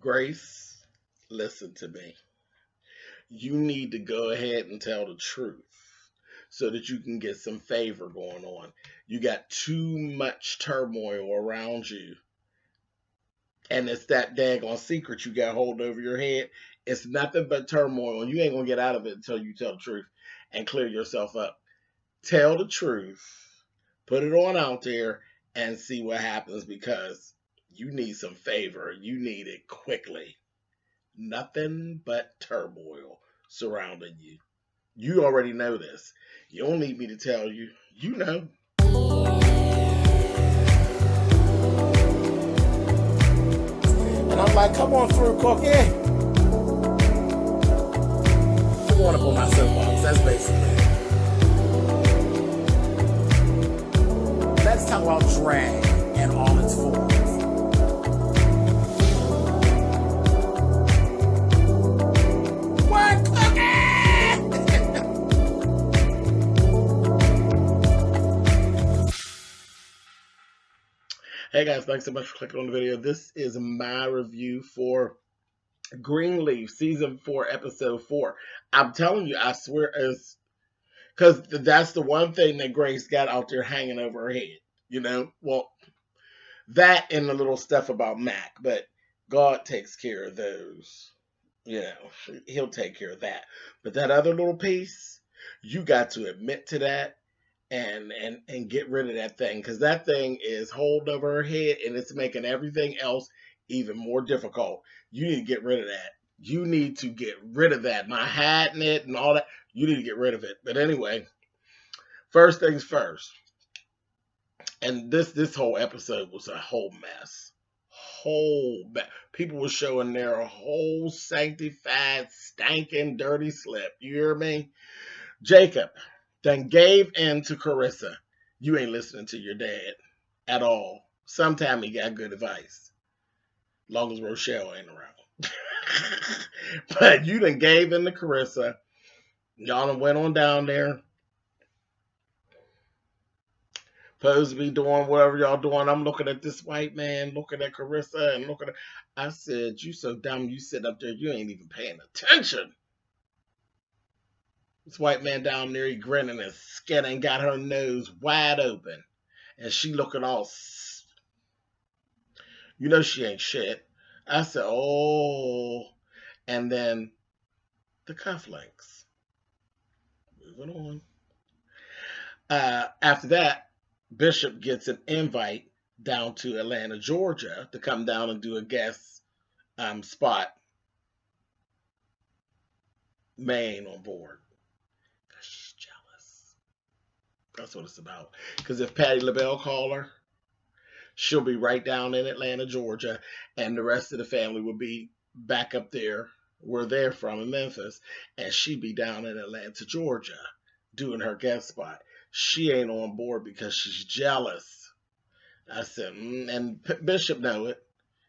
Grace, listen to me. You need to go ahead and tell the truth so that you can get some favor going on. You got too much turmoil around you, and it's that daggone secret you got hold over your head. It's nothing but turmoil, and you ain't gonna get out of it until you tell the truth and clear yourself up. Tell the truth, put it on out there, and see what happens because you need some favor. You need it quickly. Nothing but turmoil surrounding you. You already know this. You don't need me to tell you. You know. And I'm like, come on through, Cookie. I want up on my soapbox. That's basically it. Let's talk about drag in all its forms. What, Cookie? Hey guys, thanks so much for clicking on the video. This is my review for Greenleaf, Season 4, Episode 4. I'm telling you, I swear, because that's the one thing that Grace got out there hanging over her head. You know? Well, that and the little stuff about Mac, but God takes care of those. You know, he'll take care of that. But that other little piece, you got to admit to that and get rid of that thing, because that thing is holding over her head and it's making everything else even more difficult. You need to get rid of that. You need to get rid of that. Not hiding it and all that. You need to get rid of it. But anyway, first things first. And this whole episode was a whole mess. People were showing their whole sanctified, stinking, dirty slip. You hear me? Jacob then gave in to Carissa. You ain't listening to your dad at all. Sometime he got good advice. Long as Rochelle ain't around. But you done gave in to Carissa. Y'all done went on down there. Supposed to be doing whatever y'all doing. I'm looking at this white man, looking at Carissa, and looking at... I said, you so dumb you sit up there, you ain't even paying attention. This white man down there, he grinning and skinning, got her nose wide open. And she looking all... You know she ain't shit. I said, oh. And then the cufflinks. Moving on. After that, Bishop gets an invite down to Atlanta, Georgia to come down and do a guest spot. May ain't on board. Because she's jealous. That's what it's about. Because if Patti LaBelle call her, she'll be right down in Atlanta, Georgia, and the rest of the family will be back up there where they're from in Memphis, and she'd be down in Atlanta, Georgia, doing her guest spot. She ain't on board because she's jealous. I said, and Bishop know it.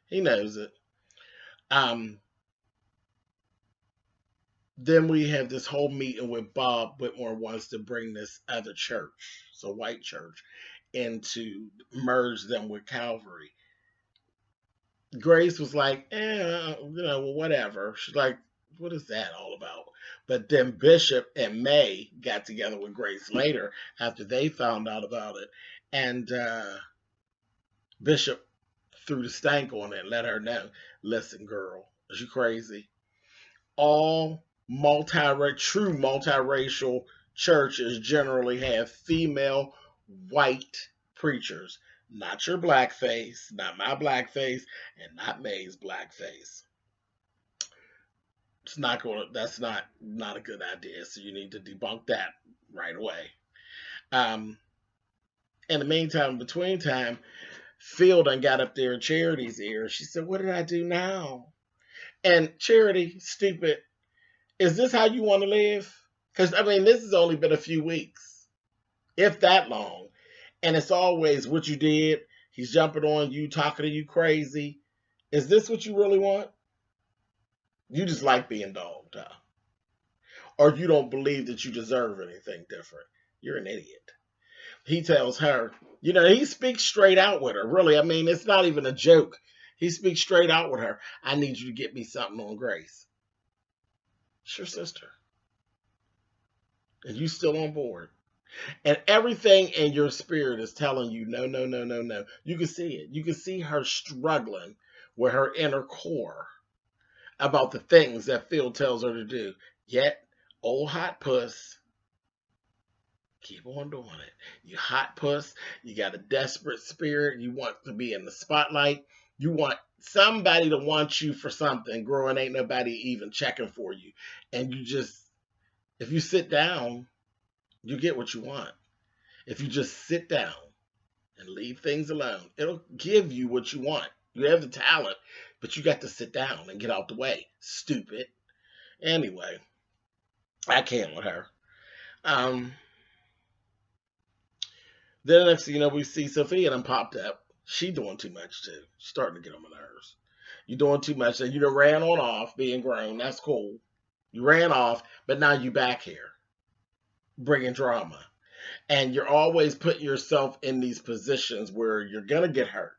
He knows it. Then we have this whole meeting with Bob Whitmore wants to bring this other church, so white church, into merge them with Calvary. Grace was like, well, whatever. She's like, what is that all about? But then Bishop and May got together with Grace later after they found out about it. And Bishop threw the stank on it and let her know, listen, girl, is you crazy? All true multiracial churches generally have female white preachers. Not your blackface, not my blackface, and not May's blackface. That's not a good idea. So you need to debunk that right away. In the meantime, between time, Phil done got up there in Charity's ear. She said, what did I do now? And Charity, stupid, is this how you want to live? Because, I mean, this has only been a few weeks, if that long. And it's always what you did. He's jumping on you, talking to you crazy. Is this what you really want? You just like being dogged, huh? Or you don't believe that you deserve anything different. You're an idiot. He tells her, he speaks straight out with her, really. I mean, it's not even a joke. He speaks straight out with her. I need you to get me something on Grace. It's your sister. And you still on board. And everything in your spirit is telling you, no, no, no, no, no. You can see it. You can see her struggling with her inner core about the things that Phil tells her to do. Yet, old hot puss, keep on doing it. You hot puss, you got a desperate spirit, you want to be in the spotlight, you want somebody to want you for something. Growing ain't nobody even checking for you. And you just, if you sit down, you get what you want. If you just sit down and leave things alone, it'll give you what you want. You have the talent, but you got to sit down and get out the way. Stupid. Anyway, I can't with her. Then next thing you know, we see Sophia and popped up. She doing too much too. She's starting to get on my nerves. You doing too much. And you done ran on off being grown. That's cool. You ran off, but now you back here bringing drama. And you're always putting yourself in these positions where you're going to get hurt.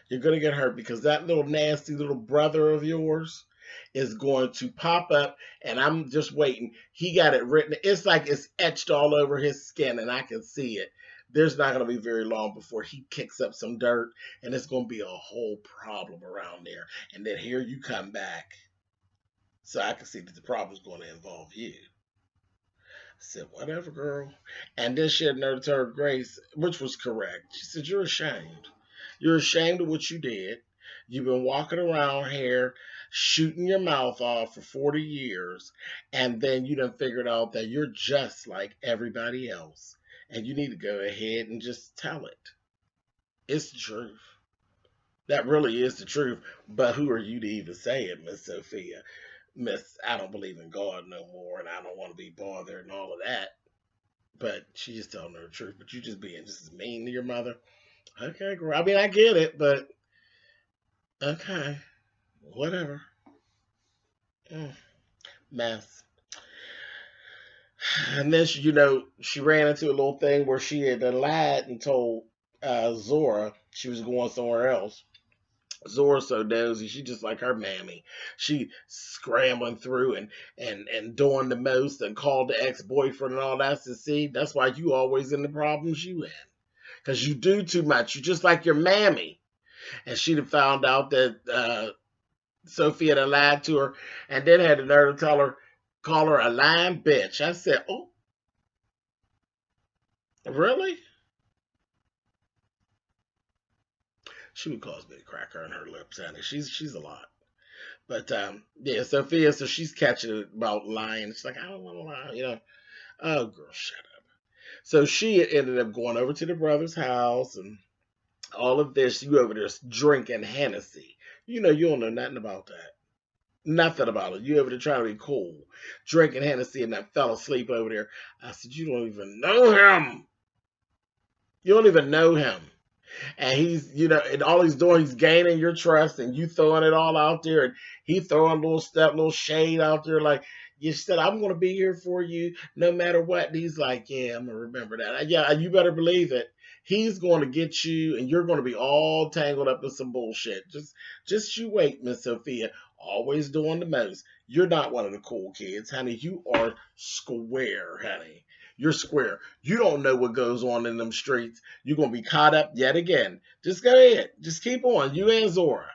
You're going to get hurt because that little nasty little brother of yours is going to pop up, and I'm just waiting. He got it written. It's like it's etched all over his skin, and I can see it. There's not going to be very long before he kicks up some dirt, and it's going to be a whole problem around there. And then here you come back. So I can see that the problem's going to involve you. I said, whatever, girl. And then she had nerve to her Grace, which was correct. She said, you're ashamed. You're ashamed of what you did. You've been walking around here shooting your mouth off for 40 years, and then you done figured out that you're just like everybody else. And you need to go ahead and just tell it. It's the truth. That really is the truth. But who are you to even say it, Miss Sophia? Miss, I don't believe in God no more, and I don't want to be bothered and all of that. But she just telling her the truth. But you just being just as mean to your mother. Okay, girl. I mean, I get it, but okay. Whatever. Mess. And then, she ran into a little thing where she had lied and told Zora she was going somewhere else. Zora's so nosy. She just like her mammy. She scrambling through and doing the most and called the ex-boyfriend and all that. So see, that's why you always in the problems you in. Because you do too much. You just like your mammy. And she'd have found out that Sophia had lied to her and then had the nerve to call her a lying bitch. I said, oh, really? She would cause me to crack her in her lips, honey. She's a lot. But yeah, Sophia, so she's catching it about lying. She's like, I don't want to lie, Oh, girl, shut up. So she ended up going over to the brother's house and all of this. You over there drinking Hennessy. You don't know nothing about that. Nothing about it. You over there trying to be cool. Drinking Hennessy and that fell asleep over there. I said, you don't even know him. You don't even know him. And he's, and all he's doing, he's gaining your trust and you throwing it all out there. And he throwing little shade out there like, you said, I'm going to be here for you no matter what. And he's like, yeah, I'm going to remember that. Yeah, you better believe it. He's going to get you and you're going to be all tangled up in some bullshit. Just you wait, Miss Sophia. Always doing the most. You're not one of the cool kids, honey. You are square, honey. You're square. You don't know what goes on in them streets. You're going to be caught up yet again. Just go ahead. Just keep on. You and Zora.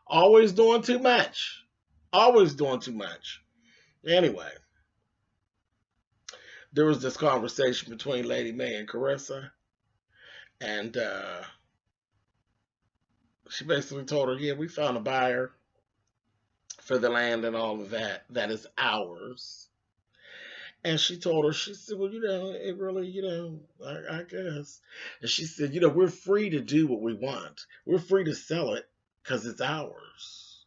Always doing too much. Always doing too much. Anyway, there was this conversation between Lady May and Carissa. And she basically told her, yeah, we found a buyer for the land and all of that. That is ours. And she told her, she said, well, it really, I guess. And she said, we're free to do what we want. We're free to sell it because it's ours.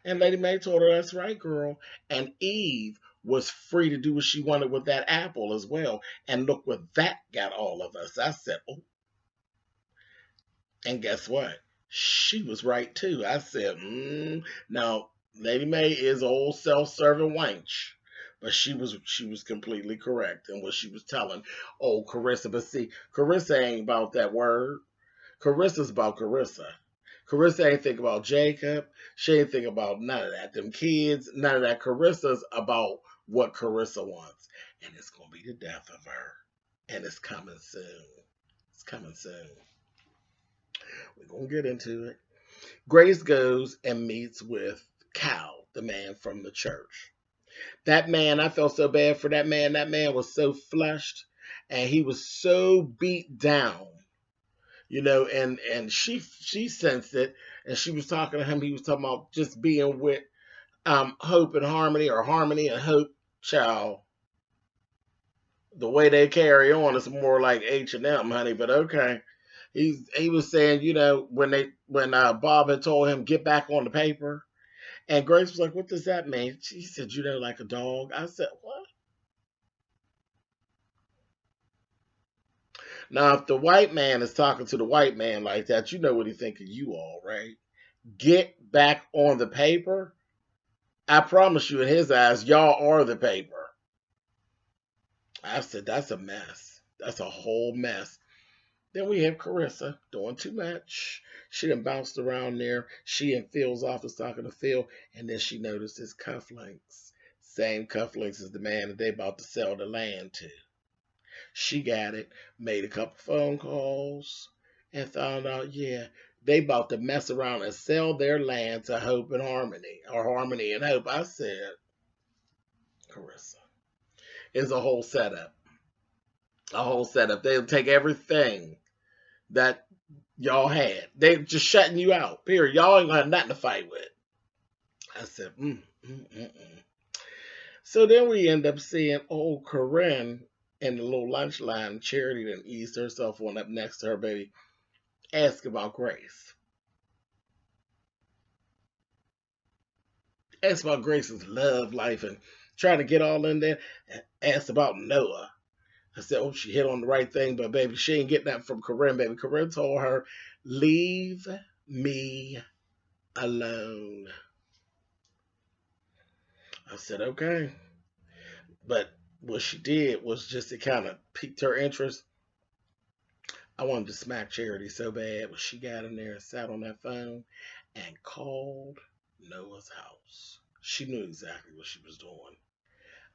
And Lady May told her, that's right, girl. And Eve was free to do what she wanted with that apple as well. And look what that got all of us. I said, oh. And guess what? She was right too. I said, Now, Lady May is old self-serving wench. But she was completely correct in what she was telling Carissa. But see, Carissa ain't about that word. Carissa's about Carissa. Carissa ain't think about Jacob. She ain't think about none of that. Them kids, none of that. Carissa's about what Carissa wants. And it's going to be the death of her. And it's coming soon. It's coming soon. We're going to get into it. Grace goes and meets with Cal, the man from the church. That man, I felt so bad for that man. That man was so flushed and he was so beat down, and she sensed it, and she was talking to him. He was talking about just being with Hope and Harmony, or Harmony and Hope. Child, the way they carry on is more like H&M, honey, but okay. He was saying, when Bob had told him get back on the paper, and Grace was like, what does that mean? She said, like a dog. I said, what? Now, if the white man is talking to the white man like that, you know what he think of you all, right? Get back on the paper. I promise you, in his eyes, y'all are the paper. I said, that's a mess. That's a whole mess. Then we have Carissa doing too much. She done bounced around there. She in Phil's office talking to Phil, and then she noticed his cufflinks. Same cufflinks as the man that they about to sell the land to. She got it, made a couple phone calls, and found out, yeah, they about to mess around and sell their land to Hope and Harmony, or Harmony and Hope. I said, Carissa, it's a whole setup. A whole setup. They'll take everything that y'all had. They just shutting you out. Period. Y'all ain't gonna have nothing to fight with. I said, So then we end up seeing old Corinne in the little lunch line. Charity then eased herself on up next to her baby. Ask about Grace. Ask about Grace's love life and trying to get all in there. Asked about Noah. I said, oh, she hit on the right thing, but baby, she ain't getting that from Corinne, baby. Corinne told her, leave me alone. I said, okay. But what she did was just to kind of piqued her interest. I wanted to smack Charity so bad, but she got in there and sat on that phone and called Noah's house. She knew exactly what she was doing.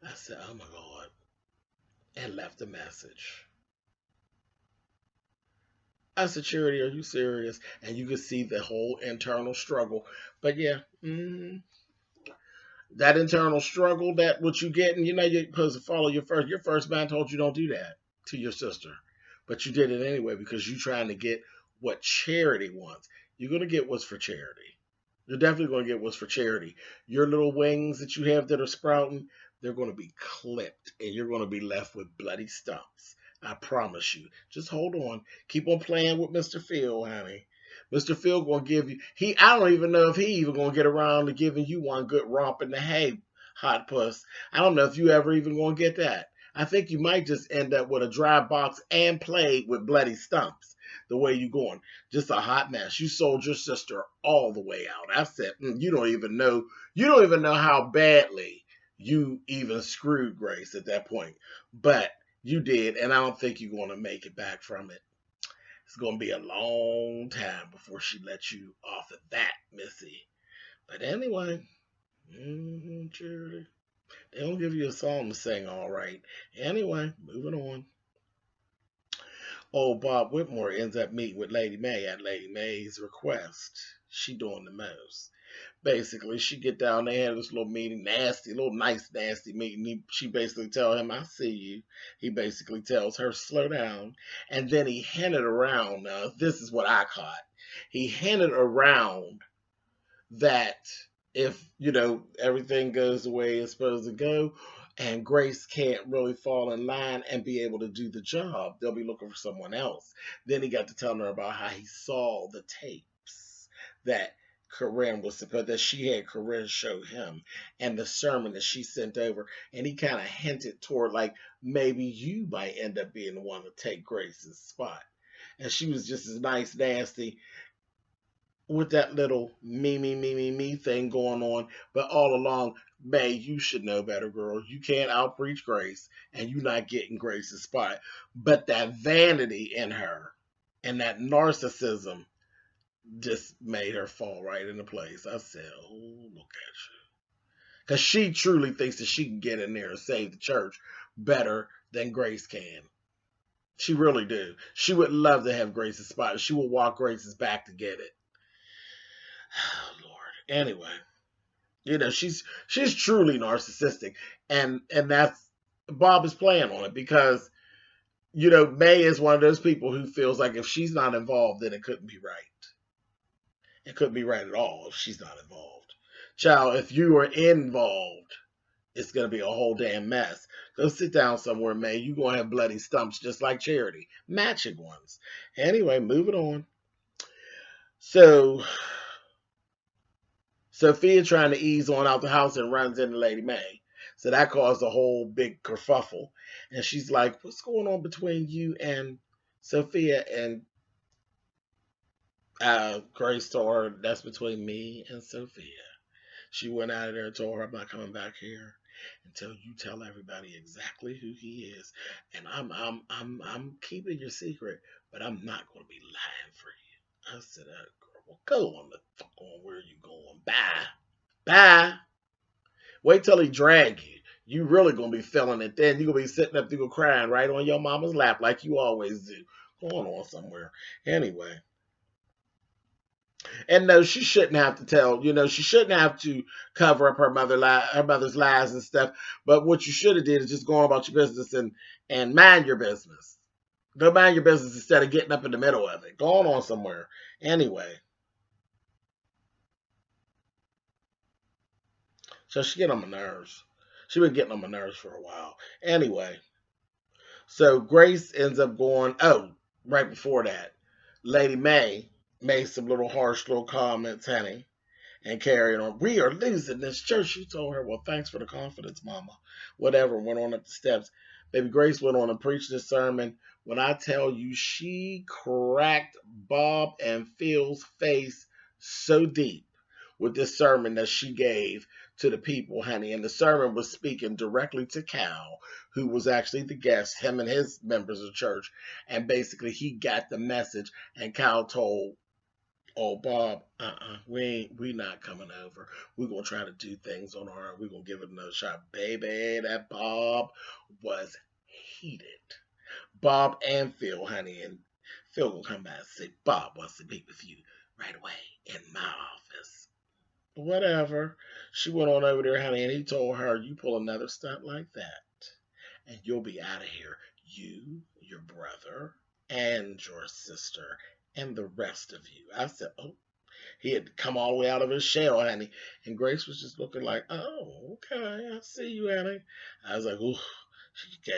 I said, oh my God. And left a message. I said, Charity, are you serious? And you could see the whole internal struggle. But yeah, that internal struggle, that what you getting, you're supposed to follow your first man told you don't do that to your sister. But you did it anyway because you're trying to get what Charity wants. You're going to get what's for Charity. You're definitely going to get what's for Charity. Your little wings that you have that are sprouting, they're going to be clipped and you're going to be left with bloody stumps. I promise you. Just hold on. Keep on playing with Mr. Phil, honey. Mr. Phil gonna give you. I don't even know if he even gonna get around to giving you one good romp in the hay, hot puss. I don't know if you ever even gonna get that. I think you might just end up with a dry box and plague with bloody stumps. The way you going, just a hot mess. You sold your sister all the way out. I said, you don't even know. You don't even know how badly you even screwed Grace at that point. But you did, and I don't think you're going to make it back from it. It's going to be a long time before she lets you off of that, Missy. But anyway, Charity, they don't give you a song to sing all right. Anyway, moving on. Old Bob Whitmore ends up meeting with Lady May at Lady May's request. She doing the most. Basically, she get down, they had this little meeting, nasty meeting. She basically tell him, I see you. He basically tells her, slow down. And then he hinted around, this is what I caught. He hinted around that if, everything goes the way it's supposed to go, and Grace can't really fall in line and be able to do the job, they'll be looking for someone else. Then he got to telling her about how he saw the tapes that she had Corinne show him, and the sermon that she sent over, and he kind of hinted toward like maybe you might end up being the one to take Grace's spot. And she was just as nice, nasty with that little me thing going on, but all along, May, you should know better, girl. You can't outpreach Grace, and you're not getting Grace's spot. But that vanity in her and that narcissism, just made her fall right into place. I said, oh, look at you. Because she truly thinks that she can get in there and save the church better than Grace can. She really do. She would love to have Grace's spot. She would walk Grace's back to get it. Oh, Lord. Anyway, she's truly narcissistic, and that's Bob is playing on it because May is one of those people who feels like if she's not involved, then it couldn't be right. It couldn't be right at all if she's not involved. Child, if you are involved, it's going to be a whole damn mess. Go sit down somewhere, May. You're going to have bloody stumps just like Charity. Matching ones. Anyway, moving on. So, Sophia trying to ease on out the house and runs into Lady May. So that caused a whole big kerfuffle. And she's like, what's going on between you and Sophia? And Grace told her, that's between me and Sophia. She went out of there and told her, I'm not coming back here until you tell everybody exactly who he is. And I'm keeping your secret, but I'm not going to be lying for you. I said, girl, well, go on the fuck on where you going. Bye. Bye. Wait till he drag you. You really going to be feeling it then. You're going to be sitting up there crying right on your mama's lap like you always do. Going on somewhere. Anyway. And no, she shouldn't have to tell. She shouldn't have to cover up her mother's lies and stuff. But what you should have did is just go on about your business and mind your business. Go mind your business instead of getting up in the middle of it. Go on somewhere. Anyway, so she get on my nerves. She been getting on my nerves for a while. Anyway, so Grace ends up going. Oh, right before that, Lady May made some little harsh little comments, honey, and carrying on. We are losing this church. She told her, well, thanks for the confidence, mama. Whatever, went on up the steps. Baby Grace went on and preached this sermon. When I tell you, she cracked Bob and Phil's face so deep with this sermon that she gave to the people, honey. And the sermon was speaking directly to Cal, who was actually the guest, him and his members of the church. And basically, he got the message, and Cal told, oh, Bob, we not coming over. We're going to try to do things on our own. We're going to give it another shot. Baby, that Bob was heated. Bob and Phil, honey. And Phil going to come by and say, Bob wants to meet with you right away in my office. Whatever. She went on over there, honey, and he told her, you pull another stunt like that, and you'll be out of here. You, your brother, and your sister, and the rest of you. I said, oh, he had come all the way out of his shell, honey. And Grace was just looking like, oh, okay, I see you, honey. I was like, ooh, she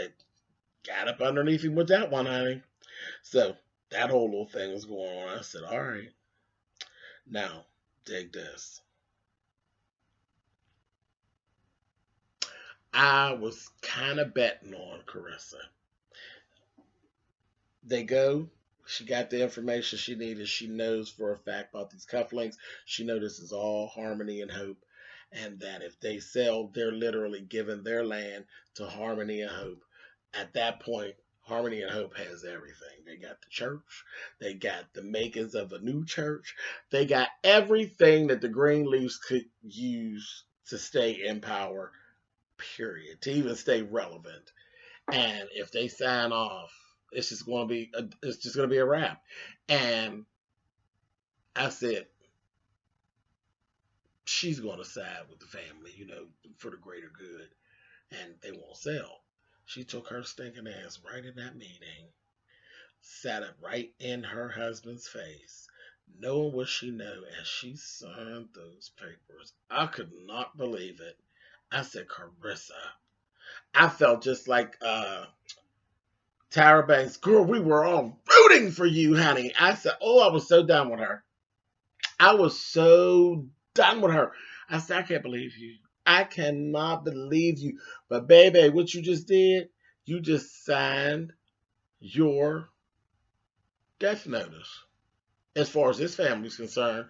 got up underneath him with that one, honey. So that whole little thing was going on. I said, all right, now dig this. I was kind of betting on Carissa. They go. She got the information she needed. She knows for a fact about these cufflinks. She knows this is all Harmony and Hope. And that if they sell, they're literally giving their land to Harmony and Hope. At that point, Harmony and Hope has everything. They got the church. They got the makings of a new church. They got everything that the Greenleafs could use to stay in power, period. To even stay relevant. And if they sign off, it's just going to be a wrap. And I said, she's going to side with the family, for the greater good, and they won't sell. She took her stinking ass right in that meeting, sat it right in her husband's face, knowing what she knew, and she signed those papers. I could not believe it. I said, Carissa. I felt just like Tyra Banks, girl, we were all rooting for you, honey. I said, oh, I was so done with her. I was so done with her. I said, I can't believe you. I cannot believe you. But baby, what you just did, you just signed your death notice. As far as this family's concerned,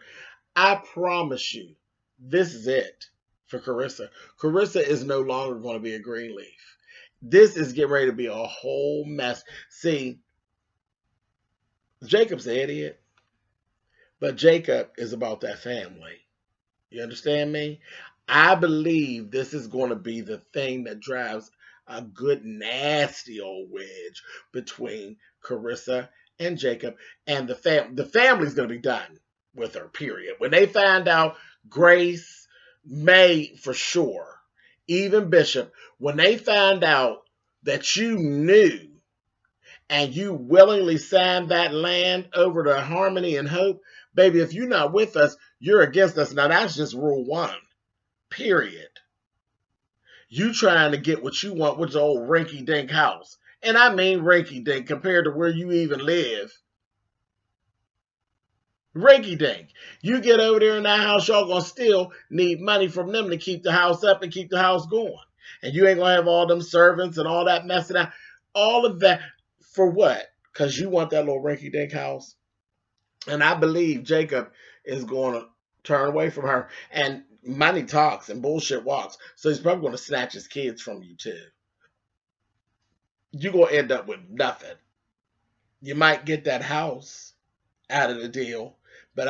I promise you, this is it for Carissa. Carissa is no longer going to be a Greenleaf. This is getting ready to be a whole mess. See, Jacob's an idiot, But Jacob is about that family. You understand me? I believe this is going to be the thing that drives a good, nasty old wedge between Carissa and Jacob, and the family's going to be done with her. Period. When they find out, Grace, May for sure, even Bishop, when they find out that you knew and you willingly signed that land over to Harmony and Hope, baby, if you're not with us, you're against us. Now that's just rule one. Period. You trying to get what you want with the old rinky dink house. And I mean rinky dink compared to where you even live. Rinky dink. You get over there in that house, y'all gonna still need money from them to keep the house up and keep the house going. And you ain't gonna have all them servants and all that messing out. All of that for what? Because you want that little rinky dink house. And I believe Jacob is going to turn away from her. And money talks and bullshit walks. So he's probably going to snatch his kids from you too. You're going to end up with nothing. You might get that house out of the deal, but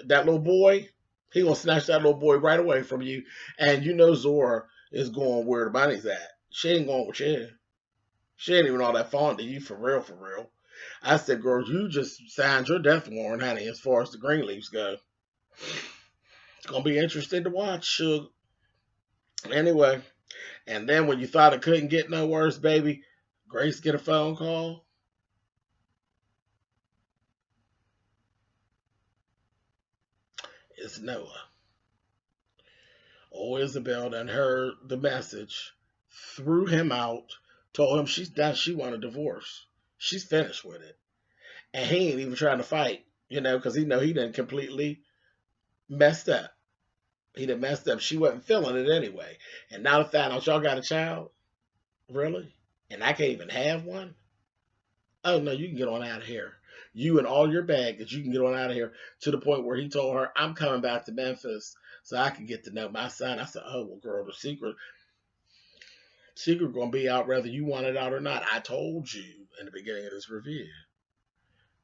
that little boy, he going to snatch that little boy right away from you. And you know Zora is going where the money's at. She ain't going with you. She ain't even all that fond of you for real, for real. I said, girl, you just signed your death warrant, honey, as far as the Greenleafs go. It's going to be interesting to watch, Suge. Anyway, and then when you thought it couldn't get no worse, baby, Grace get a phone call. It's Noah. Oh, Isabel done heard the message, threw him out, told him she's done, she want a divorce. She's finished with it. And he ain't even trying to fight, because he done completely messed up. He done messed up. She wasn't feeling it anyway. And now to find out y'all got a child? Really? And I can't even have one? Oh, no, you can get on out of here. You and all your baggage, you can get on out of here, to the point where he told her, I'm coming back to Memphis so I can get to know my son. I said, oh, well, girl, the secret going to be out whether you want it out or not. I told you in the beginning of this review.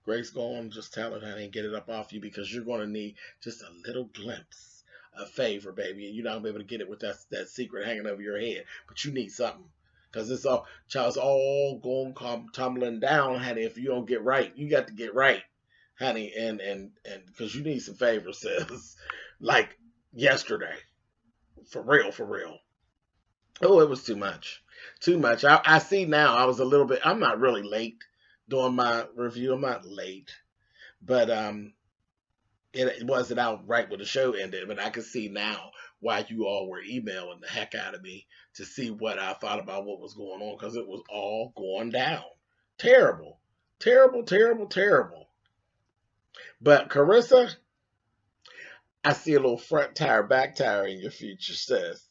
Grace, go on, just tell it, honey, and get it up off you, because you're going to need just a little glimpse of favor, baby, and you're not going to be able to get it with that secret hanging over your head. But you need something, because it's all going to come tumbling down, honey. If you don't get right, you got to get right, honey, and because you need some favor, sis, like yesterday, for real, for real. Oh, it was too much, too much. I see now. I was a little bit. I'm not really late doing my review. I'm not late, but it wasn't out right when the show ended. But I can see now why you all were emailing the heck out of me to see what I thought about what was going on, because it was all going down. Terrible, terrible, terrible, terrible. But Carissa, I see a little front tire, back tire in your future, sis.